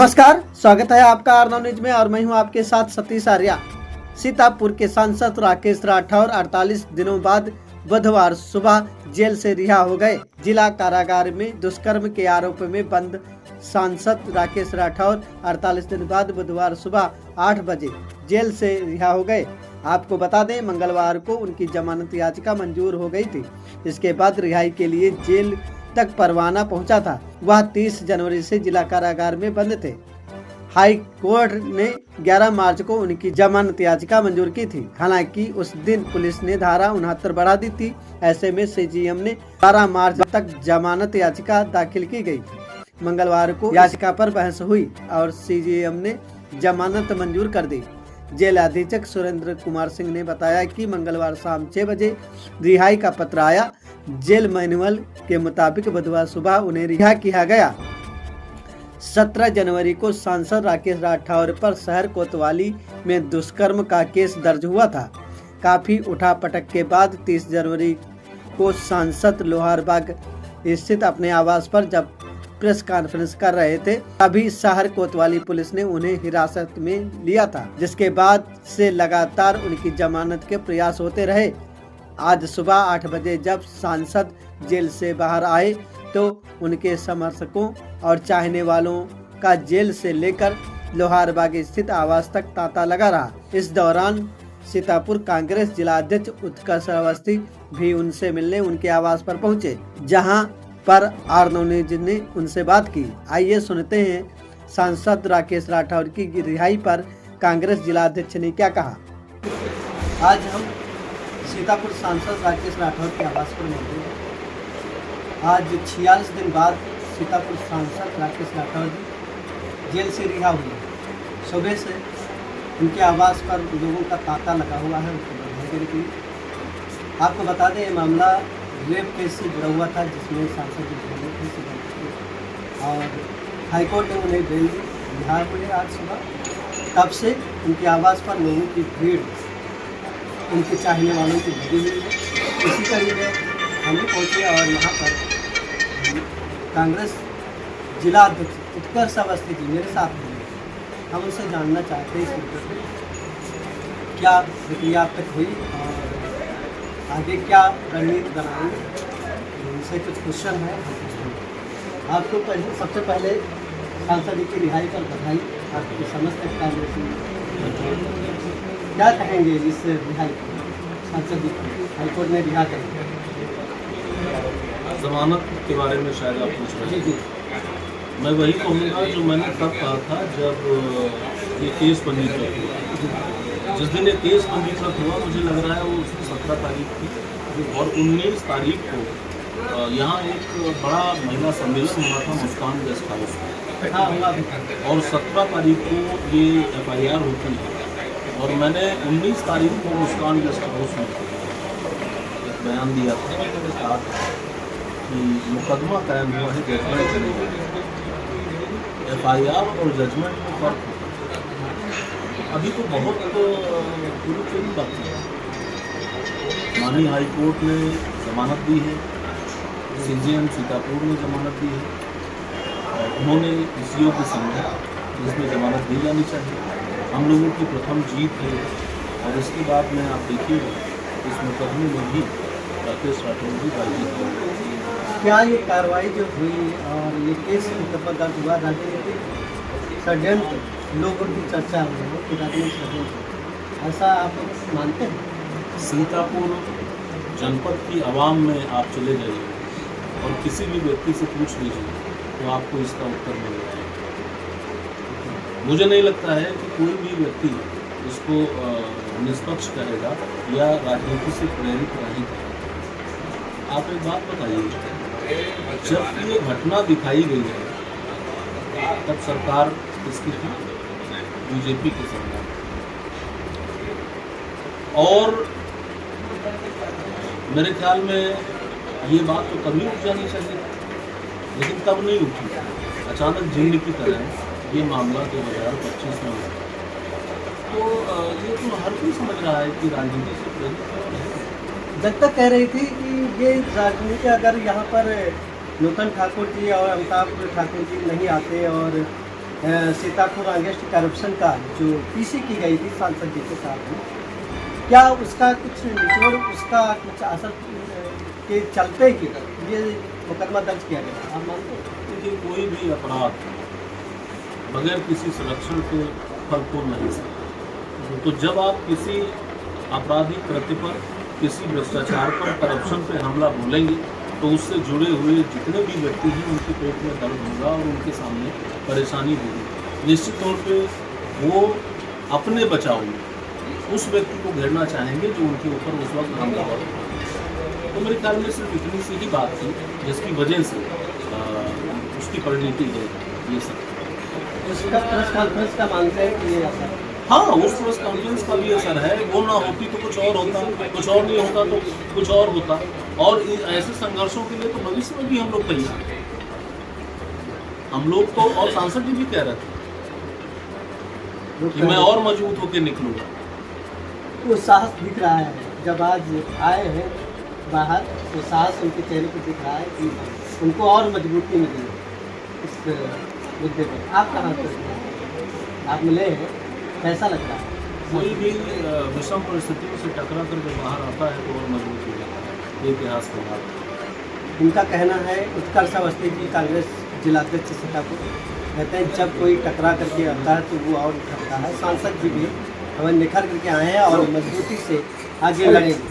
नमस्कार, स्वागत है आपका आर9 न्यूज में और मैं हूं आपके साथ सतीश आर्या। सीतापुर के सांसद राकेश राठौर 48 दिनों बाद बुधवार सुबह जेल से रिहा हो गए। जिला कारागार में दुष्कर्म के आरोप में बंद सांसद राकेश राठौर 48 दिन बाद बुधवार सुबह 8 बजे जेल से रिहा हो गए। आपको बता दें, मंगलवार को उनकी जमानत याचिका मंजूर हो गई थी। इसके बाद रिहाई के लिए जेल तक परवाना पहुंचा था। वह 30 जनवरी से जिला कारागार में बंद थे। हाई कोर्ट ने 11 मार्च को उनकी जमानत याचिका मंजूर की थी। हालांकि उस दिन पुलिस ने धारा 69 बढ़ा दी थी। ऐसे में सीजेएम ने 12 मार्च तक जमानत याचिका दाखिल की गई थी। मंगलवार को याचिका पर बहस हुई और सीजेएम ने जमानत मंजूर कर दी। जेल अधीक्षक सुरेंद्र कुमार सिंह ने बताया कि मंगलवार शाम 6 बजे रिहाई का पत्र आया। जेल मैनुअल के मुताबिक बुधवार सुबह उन्हें रिहा किया गया। 17 जनवरी को सांसद राकेश राठौर पर शहर कोतवाली में दुष्कर्म का केस दर्ज हुआ था। काफी उठापटक के बाद 30 जनवरी को सांसद लोहारबाग स्थित अपने आवास पर जब प्रेस कॉन्फ्रेंस कर रहे थे, तभी शहर कोतवाली पुलिस ने उन्हें हिरासत में लिया था, जिसके बाद से लगातार उनकी जमानत के प्रयास होते रहे। आज सुबह 8 बजे जब सांसद जेल से बाहर आए तो उनके समर्थकों और चाहने वालों का जेल से लेकर लोहारबाग स्थित आवास तक तांता लगा रहा। इस दौरान सीतापुर कांग्रेस जिला अध्यक्ष उत्कर्ष अवस्थी भी उनसे मिलने उनके आवास पर पहुंचे, जहां पर आर9 न्यूज ने उनसे बात की। आइए सुनते हैं सांसद राकेश राठौर की रिहाई पर कांग्रेस जिला अध्यक्ष ने क्या कहा। आज हम सीतापुर सांसद राकेश राठौर के आवास पर मौजूद हैं। आज 46 दिन बाद सीतापुर सांसद राकेश राठौर जी जेल से रिहा हुए। सुबह से उनके आवास पर लोगों का तांता लगा हुआ है उनको बधाई देने के लिए। आपको बता दें, ये मामला रेप केस से जुड़ा हुआ था, जिसमें सांसद जी जेल थे और हाईकोर्ट ने उन्हें बेल दी, रिहा हुए आज सुबह। तब से उनके आवास पर लोगों की भीड़, उनके चाहने वालों की लगी हुई है। इसी करीब हम भी पहुँचे और यहाँ पर कांग्रेस जिला अध्यक्ष उत्कर्ष अवस्थी जी मेरे साथ हैं। हम उनसे जानना चाहते हैं इस मुद्दे पर क्या प्रक्रिया अब तक हुई और आगे क्या रणनीति बनाएंगे। उनसे कुछ क्वेश्चन है। आपको सबसे पहले सांसद जी की रिहाई पर बधाई। आपकी समस्त कांग्रेस क्या कहेंगे इस रिहाई सांसद जी हाईकोर्ट ने रिहा कर दिया? जमानत के बारे में शायद आप पूछ रहे हैं। मैं वही कहूँगा जो मैंने तब कहा था जब ये केस पंजीकृत हुआ। जिस दिन ये केस पंजीकृत हुआ, मुझे लग रहा है वो 17 तारीख थी और 19 तारीख को यहाँ एक बड़ा महिला सम्मेलन हुआ था मुस्कान गेस्ट हाउस में, और 17 तारीख को ये FIR होती है। और मैंने 19 तारीख को मुस्कान गेस्ट हाउस में एक बयान दिया था। मैंने कहा था कि मुकदमा कायम हुआ है, जजमेंट चली गई। FIR और जजमेंट में फर्क होता। अभी तो बहुत पूरी बात है। माननीय हाई कोर्ट ने जमानत दी है, सीजेएम सीतापुर ने जमानत दी है और उन्होंने इस योग्य समझा जिसमें जमानत दी जानी चाहिए। हम लोगों की प्रथम जीत है और इसके बाद में आप देखिएगा इस मुकदमे में भी राकेश राठौर जी बाजी। क्या ये कार्रवाई जो हुई और ये केस दर्ज हुआ, राजनीतिक षड्यंत्र लोगों की चर्चा हुई है कि राजनीतिक षड्यंत्र, ऐसा आप मानते हैं? सीतापुर जनपद की आवाम में आप चले जाइए और किसी भी व्यक्ति से पूछ लीजिए तो आपको इसका उत्तर मिल जाएगा। मुझे नहीं लगता है कि कोई भी व्यक्ति इसको निष्पक्ष कहेगा या राजनीति से प्रेरित नहीं करेगा। आप एक बात बताइए, जब ये घटना दिखाई गई है तब सरकार किसकी थी? बीजेपी की सरकार। और मेरे ख्याल में ये बात तो तभी उठ जानी चाहिए, लेकिन तब नहीं उठी। अचानक जिन्न की तरह ये मामला 2025 में हुआ। तो ये तो हर कोई समझ रहा है कि राजनीति से प्रेरित। जनता कह रही थी कि ये राजनीति, अगर यहाँ पर नूतन ठाकुर जी और अमिताभ ठाकुर जी नहीं आते और सीतापुर अगेंस्ट करप्शन का जो पीसी की गई थी सांसद जी के साथ में, क्या उसका कुछ निचोड़, उसका कुछ असर के चलते ही ये मुकदमा दर्ज किया गया, आप मानते हैं? देखिए, कोई भी अपराध बगैर किसी संरक्षण के फल फूल नहीं सकता। तो जब आप किसी आपराधिक कृत्य पर, किसी भ्रष्टाचार पर, करप्शन पे हमला बोलेंगे तो उससे जुड़े हुए जितने भी व्यक्ति हैं उनके पेट में दर्द होगा और उनके सामने परेशानी होगी। निश्चित तौर पे वो अपने बचाव में उस व्यक्ति को घेरना चाहेंगे जो उनके ऊपर उस वक्त हमला हुआ। तो मेरे ख्याल में सिर्फ इतनी सी ही बात थी जिसकी वजह से उसकी परिणति है ये सब। उसका प्रेस कॉन्फ्रेंस का मानते हैं कि ये असर? हाँ, उस प्रेस कॉन्फ्रेंस का भी असर है। वो ना होती तो कुछ और होता, कुछ और नहीं होता तो कुछ और होता। और ऐसे संघर्षों के लिए तो भविष्य में भी हम लोग तैयार हैं। हम लोग तो, और सांसद जी भी कह रहे थे कि मैं और मजबूत होकर निकलूंगा। वो साहस दिख रहा है, जब आज आए हैं बाहर तो साहस उनके चेहरे पर दिख रहा है कि उनको और मजबूती मिली इस मुद्दे पर। आप कहाँ से, आप मिले हैं, कैसा लग रहा है? कोई भी विषम परिस्थितियों से टकरा कर जब बाहर आता है तो और मजबूत हो जाता है। ये इतिहास का बात है। उनका कहना है, उत्कर्ष अवस्थी जी कांग्रेस जिलाध्यक्ष सीतापुर, कहते हैं जब कोई टकरा करके आता है तो वो और उठता है। सांसद जी भी हमें निखर करके आए हैं और मजबूती से आगे लड़ेंगे।